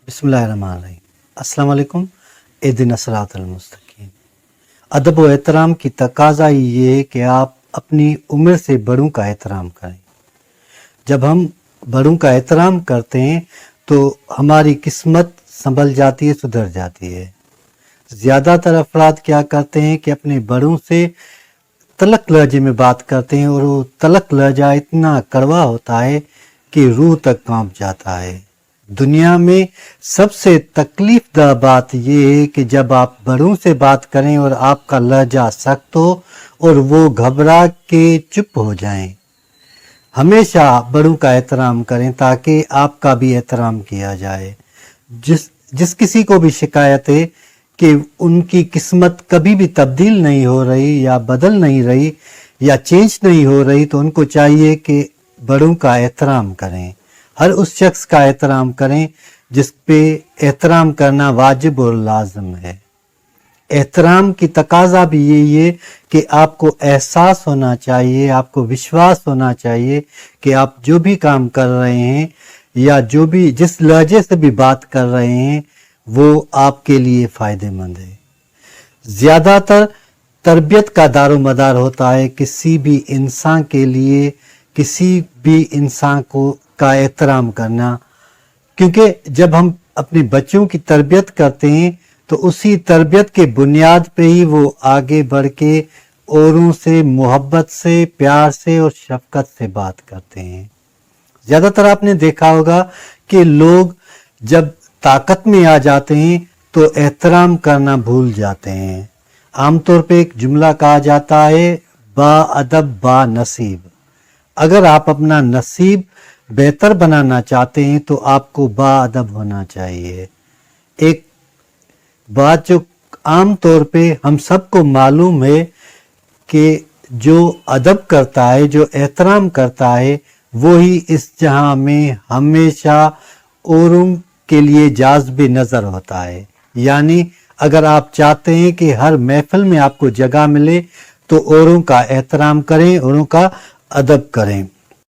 बिस्मिल्लाहिर्रहमानिर्रहीम। अस्सलाम वालेकुम। इहदिना सिरातल मुस्तकीम। अदब व एहतराम की तकाज़ा ये है कि आप अपनी उम्र से बड़ों का एहतराम करें। जब हम बड़ों का एहतराम करते हैं तो हमारी किस्मत संभल जाती है, सुधर जाती है। ज़्यादातर अफराद क्या करते हैं कि अपने बड़ों से तलक लहजे में बात करते हैं और वो तलक लहजा इतना कड़वा होता है कि रूह तक कांप जाता है। दुनिया में सबसे तकलीफदा बात यह है कि जब आप बड़ों से बात करें और आपका लहजा सख्त हो और वो घबरा के चुप हो जाएं। हमेशा बड़ों का एहतराम करें ताकि आपका भी एहतराम किया जाए। जिस किसी को भी शिकायत है कि उनकी किस्मत कभी भी तब्दील नहीं हो रही या बदल नहीं रही या चेंज नहीं हो रही, तो उनको चाहिए कि बड़ों का एहतराम करें। हर उस शख्स का एहतराम करें जिस पे एहतराम करना वाजिब और लाजम है। एहतराम की तकाज़ा भी यही है कि आपको एहसास होना चाहिए, आपको विश्वास होना चाहिए कि आप जो भी काम कर रहे हैं या जो भी जिस लहजे से भी बात कर रहे हैं वो आपके लिए फ़ायदेमंद है। ज़्यादातर तरबियत का दारोमदार होता है किसी भी इंसान के लिए, किसी भी इंसान को का एहतराम करना, क्योंकि जब हम अपने बच्चों की तरबियत करते हैं तो उसी तरबियत के बुनियाद पे ही वो आगे बढ़ के औरों से मोहब्बत से, प्यार से और शफकत से बात करते हैं। ज़्यादातर आपने देखा होगा कि लोग जब ताकत में आ जाते हैं तो एहतराम करना भूल जाते हैं। आमतौर पे एक जुमला कहा जाता है, बा अदब बा नसीब। अगर आप अपना नसीब बेहतर बनाना चाहते हैं तो आपको बाअदब होना चाहिए। एक बात जो आम तौर पे हम सबको मालूम है कि जो अदब करता है, जो एहतराम करता है, वो ही इस जहां में हमेशा औरों के लिए जाज़िब नज़र होता है। यानी अगर आप चाहते हैं कि हर महफिल में आपको जगह मिले तो औरों का एहतराम करें, औरों का अदब करें।